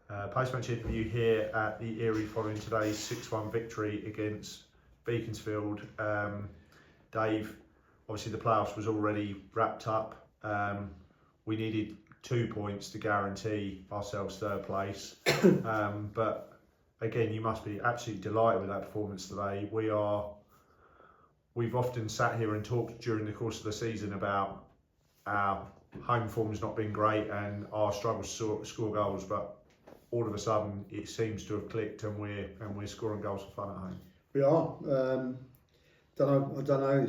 Post-match interview here at the Erie following today's 6-1 victory against Beaconsfield. Dave, obviously the playoffs was already wrapped up. We needed 2 points to guarantee ourselves third place. But again, you must be absolutely delighted with that performance today. We've often sat here and talked during the course of the season about our home form's not been great and our struggles to score goals, but all of a sudden it seems to have clicked and we're scoring goals for fun at home. We are. I don't know.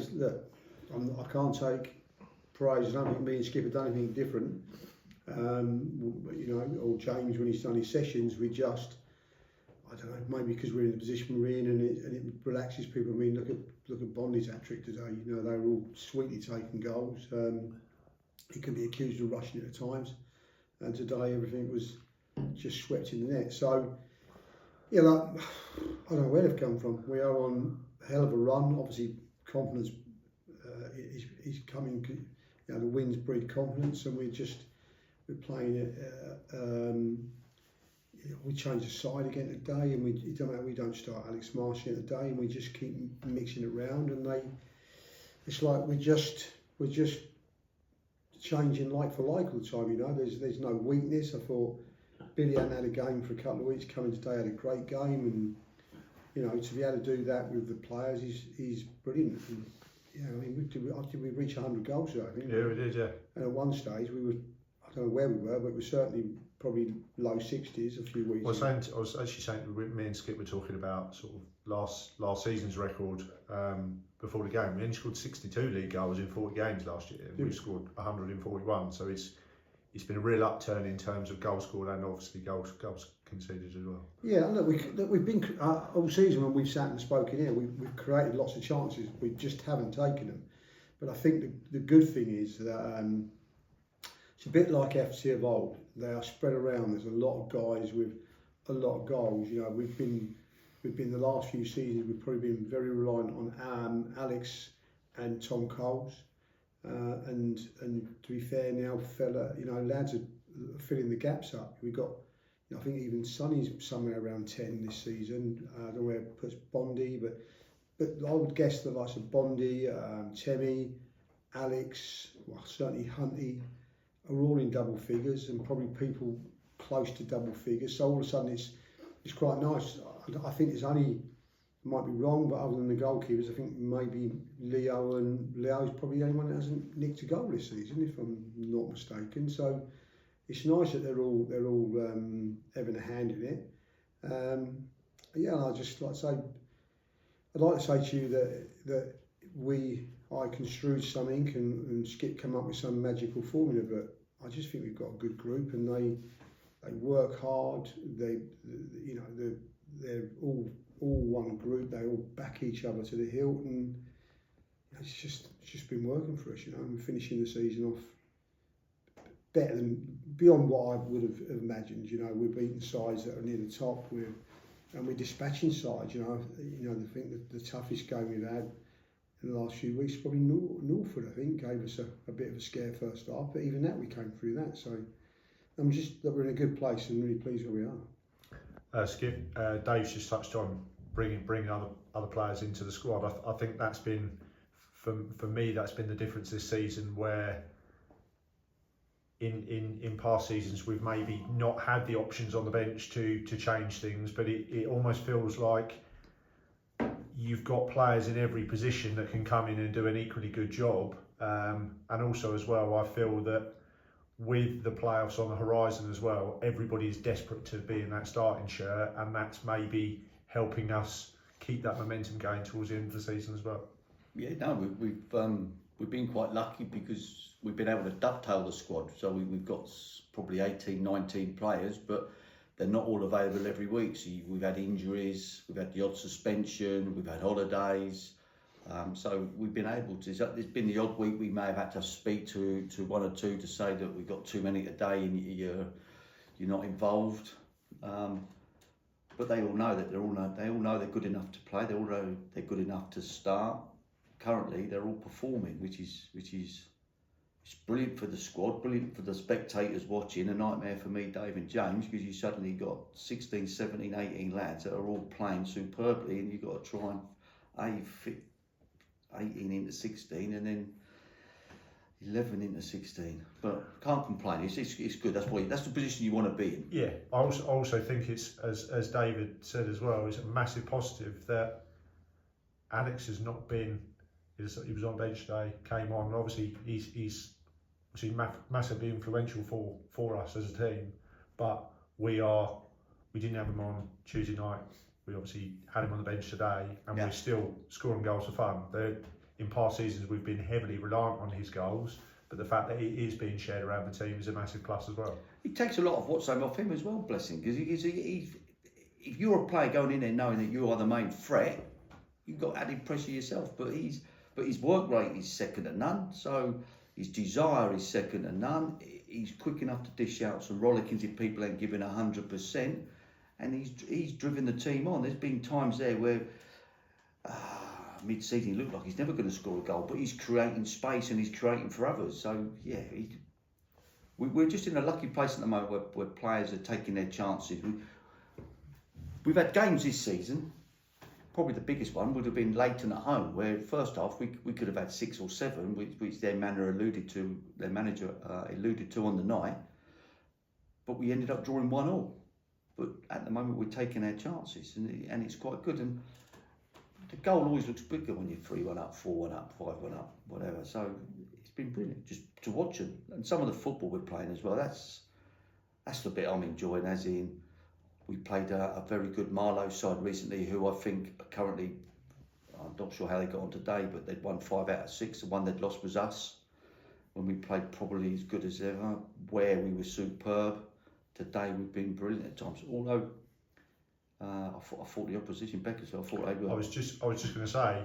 I can't take praise. I don't think me and Skip have done anything different. Or James when he's done his sessions, we just, I don't know, maybe because we're in the position we're in and it relaxes people. I mean, look at Bondi's hat-trick today. You know, they were all sweetly taking goals. He can be accused of rushing at times, and today everything was just swept in the net. So, yeah, I don't know where they've come from. We are on a hell of a run. Obviously, confidence is coming. You know, the wins breed confidence, and we're playing it. We changed the side again today, and we don't start Alex Marshall today, and we just keep mixing it around, and it's like we're just changing like for like all the time. You know, there's no weakness. I thought Billy hadn't had a game for a couple of weeks. Coming today, had a great game, and you know, to be able to do that with the players is brilliant. And, you know, I mean, did we reach 100 goals today? I think. Yeah, we did. Yeah. And at one stage we were, I don't know where we were, but we were certainly probably low 60s a few weeks ago. I was actually saying, me and Skip were talking about sort of last season's record before the game. We only scored 62 league goals in 40 games last year. We've scored 141, so it's been a real upturn in terms of goals scored and obviously goals conceded as well. Yeah, look, we've been all season when we've sat and spoken here, we've created lots of chances. We just haven't taken them. But I think the good thing is that it's a bit like FC of old. They are spread around. There's a lot of guys with a lot of goals. You know, we've been the last few seasons. We've probably been very reliant on Alex and Tom Coles. And to be fair now, lads are filling the gaps up. We've got, I think even Sonny's somewhere around 10 this season. I don't know where it puts Bondi, but I would guess that likes of Bondi, Temi, Alex, well certainly Hunty, are all in double figures, and probably people close to double figures. So all of a sudden it's quite nice. I think it's only, might be wrong, but other than the goalkeepers, I think maybe Leo's probably the only one that hasn't nicked a goal this season, if I'm not mistaken. So it's nice that they're all having a hand in it. I'd like to say to you that I construed something and Skip come up with some magical formula, but I just think we've got a good group, and they work hard. They're all one group. They all back each other to the hilt, and it's just been working for us. You know, and we're finishing the season off better than beyond what I would have imagined. You know, we're beating sides that are near the top. We're dispatching sides. I think that the toughest game we've had in the last few weeks is probably Northfield. I think gave us a bit of a scare first half, but even that we came through that. So I'm just that we're in a good place and really pleased where we are. Skip, Dave's just touched on bringing other players into the squad. I think that's been, for me, that's been the difference this season, where in past seasons we've maybe not had the options on the bench to change things, but it almost feels like you've got players in every position that can come in and do an equally good job. And also as well, I feel that with the playoffs on the horizon as well, everybody is desperate to be in that starting shirt, and that's maybe helping us keep that momentum going towards the end of the season as well. Yeah, no, we've been quite lucky because we've been able to dovetail the squad. So we've got probably 18, 19 players, but they're not all available every week. So we've had injuries, we've had the odd suspension, we've had holidays. So we've been able to, there's been the odd week we may have had to speak to one or two to say that we've got too many today and you're not involved. But they all know that they all know they're good enough to play. They all know they're good enough to start. Currently, they're all performing, which is It's brilliant for the squad, brilliant for the spectators watching, a nightmare for me, Dave and James, because you suddenly got 16, 17, 18 lads that are all playing superbly, and you've got to try and fit 18 into 16 and then 11 into 16. But can't complain, it's good. That's the position you want to be in. Yeah, I also think it's, as David said as well, it's a massive positive that Alex has not been. He was on bench today, came on. Obviously, he's massively influential for us as a team. But we didn't have him on Tuesday night. We obviously had him on the bench today, and we're still scoring goals for fun. In past seasons, we've been heavily reliant on his goals, but the fact that it is being shared around the team is a massive plus as well. He takes a lot of what's off him as well, bless him, because if you're a player going in there knowing that you are the main threat, you've got added pressure yourself. But his work rate is second to none, so his desire is second to none. He's quick enough to dish out some rollickings if people ain't giving 100%, and he's driven the team on. There's been times there where mid-season he looked like he's never going to score a goal, but he's creating space and he's creating for others. So yeah, we're just in a lucky place at the moment where players are taking their chances. We've had games this season. Probably the biggest one would have been Leighton at home, where first half we could have had 6 or 7, which their manager alluded to on the night. But we ended up drawing 1-1. But at the moment we're taking our chances, and it's quite good. And the goal always looks bigger when you're 3-1 up, 4-1 up, 5-1 up, whatever. So it's been brilliant just to watch them, and some of the football we're playing as well. That's the bit I'm enjoying. As in, we played a very good Marlow side recently, who I think are currently, I'm not sure how they got on today, but they'd won 5 out of 6. The one they'd lost was us, when we played probably as good as ever, where we were superb. Today we've been brilliant at times, although I thought the opposition, Beaconsfield, I thought they were. I was just going to say,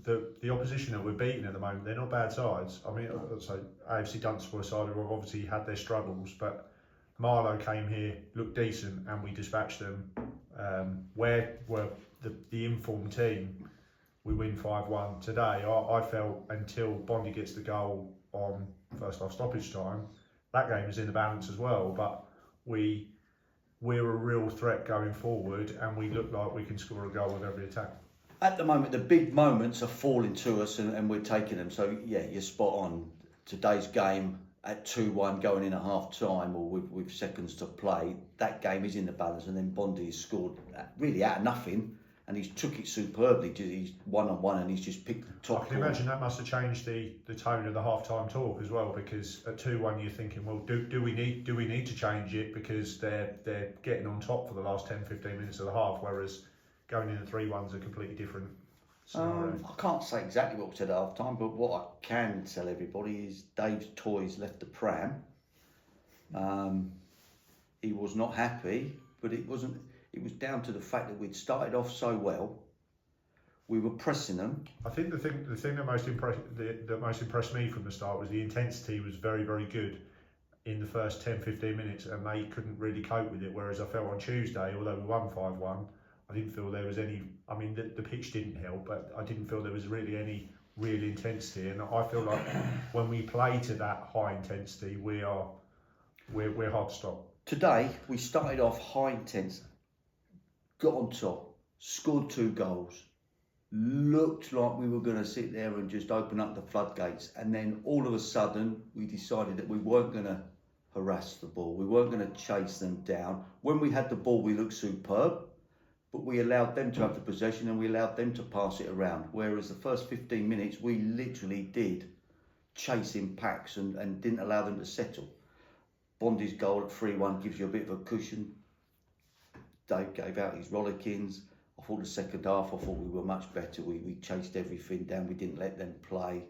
the opposition that we're beating at the moment, they're not bad sides. I mean, so AFC Dunstable side have obviously had their struggles, but Marlow came here, looked decent, and we dispatched them. Where were the informed team? We win 5-1 today. I felt until Bondi gets the goal on first half stoppage time, that game is in the balance as well. But we're a real threat going forward, and we look like we can score a goal with every attack. At the moment, the big moments are falling to us, and we're taking them. So yeah, you're spot on. Today's game at 2-1 going in at half time, or with seconds to play, that game is in the balance, and then Bondi has scored really out of nothing, and he's took it superbly. He's 1-on-1, and he's just picked the top. I can imagine that must have changed the tone of the half-time talk as well, because at 2-1 you're thinking, well, do we need to change it, because they're getting on top for the last 10-15 minutes of the half, whereas going in at 3-1 is a completely different scenario. I can't say exactly what we said at half time, but what I can tell everybody is Dave's toys left the pram. He was not happy, but it was down to the fact that we'd started off so well. We were pressing them. I think the thing that most impressed me from the start was the intensity was very, very good in the first 10-15 minutes, and they couldn't really cope with it. Whereas I felt on Tuesday, although we won 5-1, I didn't feel there was any. I mean, the pitch didn't help, but I didn't feel there was really any real intensity. And I feel like when we play to that high intensity, we're hard to stop. Today we started off high intense, got on top, scored 2 goals, looked like we were going to sit there and just open up the floodgates, and then all of a sudden we decided that we weren't going to harass the ball, we weren't going to chase them down. When we had the ball, we looked superb, but we allowed them to have the possession and we allowed them to pass it around, whereas the first 15 minutes we literally did chase in packs and didn't allow them to settle. Bondi's goal at 3-1 gives you a bit of a cushion. Dave gave out his rollickings. I thought the second half, I thought we were much better. We chased everything down. We didn't let them play.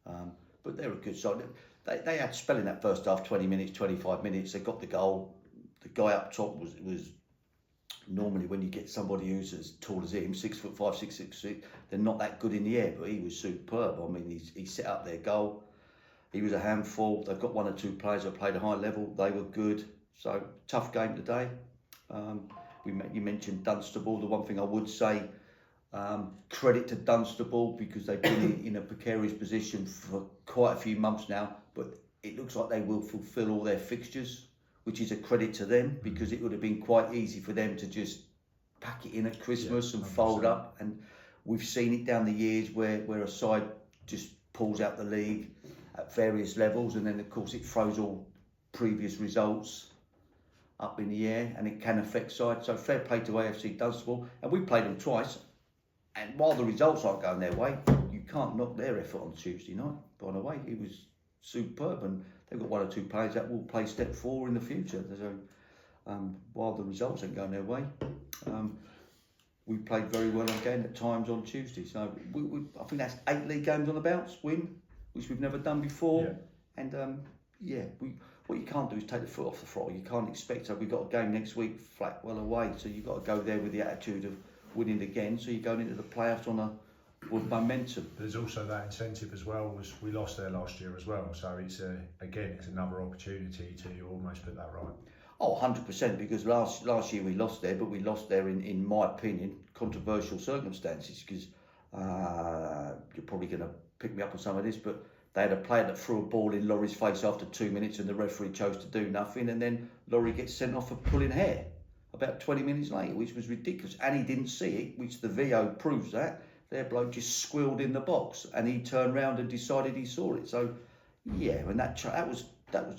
But they're a good side. They had spell in that first half, 20 minutes, 25 minutes. They got the goal. The guy up top was normally, when you get somebody who's as tall as him, 6'5", 6'6", they're not that good in the air, but he was superb. I mean, he set up their goal. He was a handful. They've got 1 or 2 players that played a high level. They were good. So tough game today. You mentioned Dunstable. The one thing I would say, credit to Dunstable, because they've been in a precarious position for quite a few months now. but it looks like they will fulfil all their fixtures, which is a credit to them, because it would have been quite easy for them to just pack it in at Christmas and fold up. And we've seen it down the years where a side just pulls out the league at various levels, and then of course it throws all previous results up in the air, and it can affect sides. So fair play to AFC Dunstable, and we played them twice, and while the results aren't going their way, you can't knock their effort on Tuesday night. By the way, it was superb, and they've got 1 or 2 players that will play step 4 in the future. So while the results ain't going their way, we played very well again at times on Tuesday. So I think that's 8 league games on the bounce win, which we've never done before. Yeah. And what you can't do is take the foot off the throttle. You can't expect, so we've got a game next week, Flackwell away, so you've got to go there with the attitude of winning again, so you're going into the playoffs with momentum. There's also that incentive as well, was we lost there last year as well, so it's another opportunity to almost put that right. Oh, 100%, because last year we lost there, but we lost there in my opinion, controversial circumstances, because you're probably going to pick me up on some of this, but they had a player that threw a ball in Laurie's face after 2 minutes, and the referee chose to do nothing, and then Laurie gets sent off for pulling hair about 20 minutes later, which was ridiculous, and he didn't see it, which the VO proves that. Their bloke just squealed in the box, and he turned round and decided he saw it. So, yeah, and that was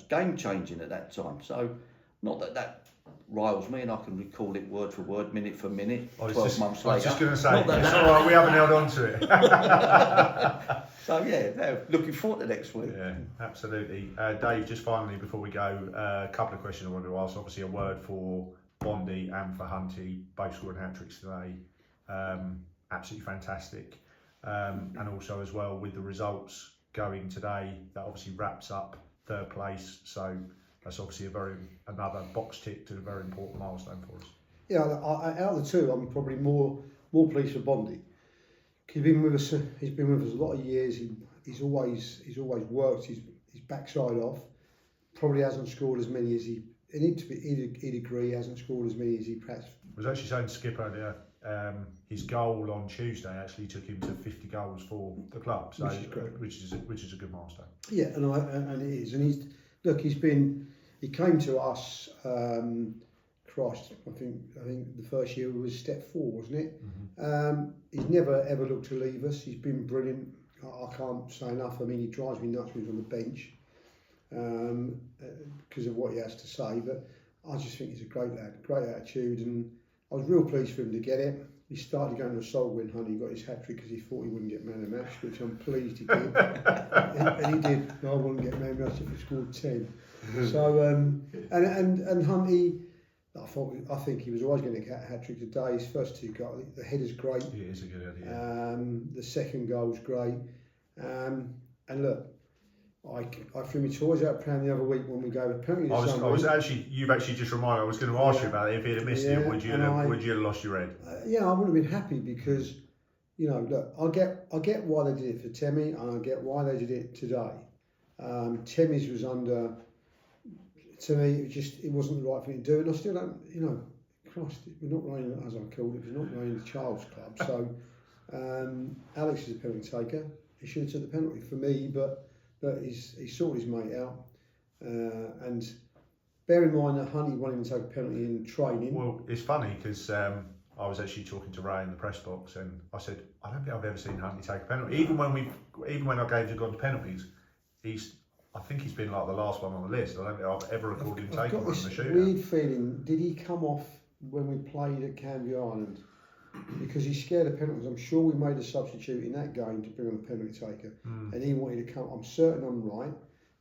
game changing at that time. So, not that riles me, and I can recall it word for word, minute for minute, 12 months later. I was just going to say, it's all right, we haven't held on to it. So, yeah, looking forward to next week. Yeah, absolutely. Dave, just finally, before we go, a couple of questions I wanted to ask. Obviously, a word for Bondi and for Hunty, both scoring hat-tricks today. Absolutely fantastic. And also as well, with the results going today, that obviously wraps up 3rd place. So that's obviously another box tick to a very important milestone for us. Yeah, out of the two, I'm probably more pleased for Bondi. He's been with us a lot of years. He's always worked his backside off. Probably hasn't scored as many as he'd agree, he hasn't scored as many as he perhaps. I was actually saying to Skip earlier, his goal on Tuesday actually took him to 50 goals for the club, so which is a good milestone. Yeah, and it is, and he came to us. Christ, I think the first year was step 4, wasn't it? Mm-hmm. He's never ever looked to leave us. He's been brilliant. I can't say enough. I mean, he drives me nuts when he's on the bench because of what he has to say. But I just think he's a great lad, great attitude, and I was real pleased for him to get it. He started going to assault when Honey got his hat-trick because he thought he wouldn't get man of the match, which I'm pleased he did. And he did. No, I wouldn't get man of the match if he scored 10. So and Hunty, I think he was always going to get a hat-trick today. His first 2 goals, the header's great. It is a good idea. The second goal's great. And look, I threw my toys out playing the other week when we gave a penalty to you've actually just reminded me, I was going to ask you about it. If he'd have missed it, would you have lost your head? Yeah, I would have been happy because, look, I get why they did it for Temi, and I get why they did it today. Temi's was under, to me, it wasn't the right thing to do, and I still don't, Christ, we're not running, as I called it, we're not running the Child's Club. So Alex is a penalty taker. He should have took the penalty for me, but he sorted his mate out. And bear in mind that Honey wanted him to take a penalty in training. Well, it's funny because I was actually talking to Ray in the press box, and I said, I don't think I've ever seen Hunty take a penalty. Even when our games have gone to penalties, I think he's been like the last one on the list. I don't think I've ever recorded him taking one in the shootout. I've got this weird feeling, did he come off when we played at Canvey Island? Because he's scared of penalties. I'm sure we made a substitute in that game to bring on a penalty taker, and he wanted to come. I'm certain I'm right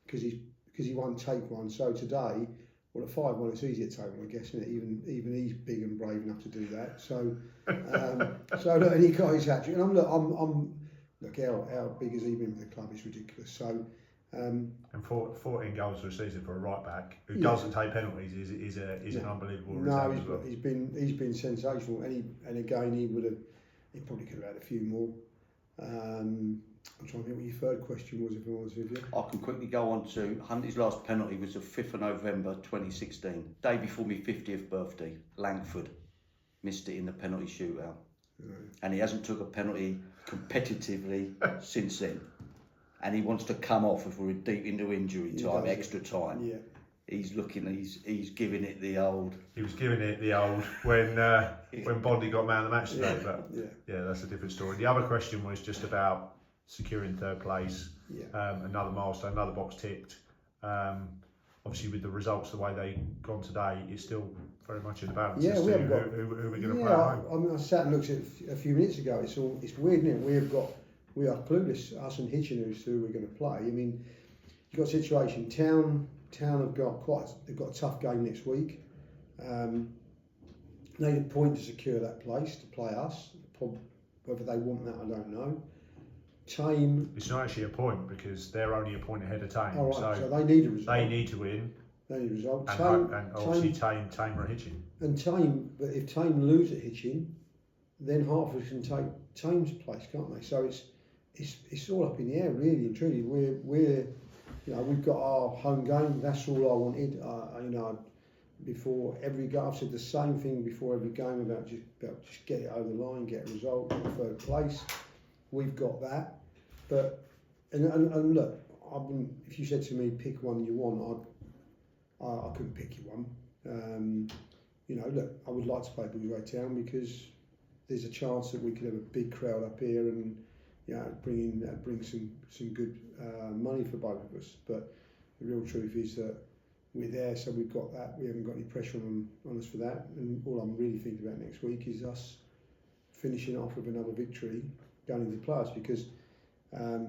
because he won't take one. So today, well, at 5-1, it's easy to take one, I guess, isn't it? Even he's big and brave enough to do that. So, look, and he got his hat-trick. And look, how big has he been for the club? It's ridiculous. So. And 14 goals for a season for a right back who doesn't take penalties is an unbelievable result. No, he's been sensational, and again he probably could have had a few more. I'm trying to think what your third question was, if I was with you. I can quickly go on to Hunty's last penalty was the 5th of November 2016, day before my 50th birthday. Langford missed it in the penalty shootout, and he hasn't took a penalty competitively since then. and he wants to come off if we're deep into injury time, extra time. Yeah. He's looking. He's giving it the old. He was giving it the old when Bondi got man of the match today, but yeah, that's a different story. The other question was just about securing third place, another milestone, another box ticked. Obviously, with the results the way they gone today, it's still very much in the balance as to who we're going to play at home. I mean, I sat and looked at it a few minutes ago. It's weird, isn't it? We are clueless, us and Hitchin, as to who we're going to play. I mean, you've got a situation. Town have they've got a tough game next week. They need a point to secure that place to play us. Whether they want that, I don't know. Tame. It's not actually a point because they're only a point ahead of Tame. Oh, right, so they need a result. They need to win. They need a result. And obviously Tame are Hitchin. And Tame, but if Tame lose at Hitchin, then Hertford can take Tame's place, can't they? So it's all up in the air, really and truly. We're we've got our home game. That's all I wanted. Before every game, I've said the same thing before every game about just get it over the line, get a result, get third place. We've got that, but and look, if you said to me pick one you want, I couldn't pick you one. Look, I would like to play Biggleswade Town because there's a chance that we could have a big crowd up here and bring some good money for both of us. But the real truth is that we're there, so we've got that. We haven't got any pressure on us for that. And all I'm really thinking about next week is us finishing off with another victory going into the playoffs, because I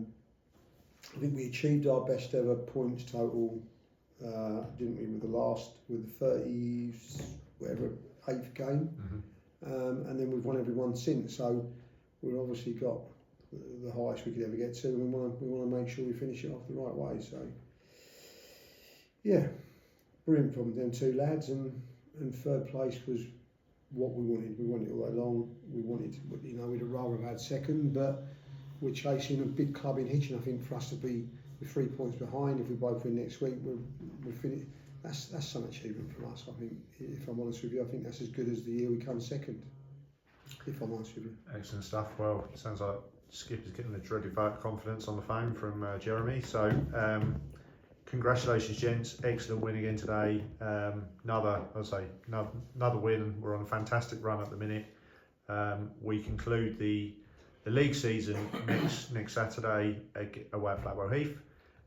think we achieved our best ever points total, didn't we, with the 8th game, and then we've won every one since. So we've obviously got the highest we could ever get to, and we want to make sure we finish it off the right way. So yeah, brilliant from them two lads, and third place was what we wanted. We wanted it all along. We'd have rather have had second, but we're chasing a big club in Hitchin. I think for us to be with 3 points behind, if we both win next week, we're finished. That's some achievement from us. I think, if I'm honest with you, I think that's as good as the year we come second. If I'm honest with you. Excellent stuff. Well, it sounds like Skip is getting the dreaded vote of confidence on the phone from Jeremy. So. Congratulations, gents! Excellent win again today. Another win. We're on a fantastic run at the minute. We conclude the league season next Saturday away at Flatwell Heath,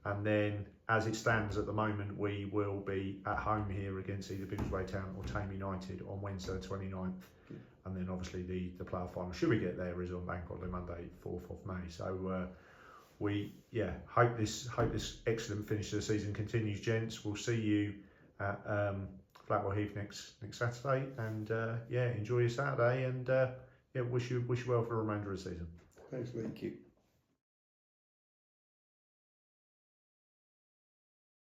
and then as it stands at the moment, we will be at home here against either Biggleswade Town or Tame United on Wednesday the 29th, and then obviously the playoff final, should we get there, is on Bank Holiday Monday 4th of May. So. We hope this excellent finish to the season continues, gents. We'll see you at Flatwell Heath next Saturday, and enjoy your Saturday, and wish you well for the remainder of the season. Thanks, Lee. Thank you.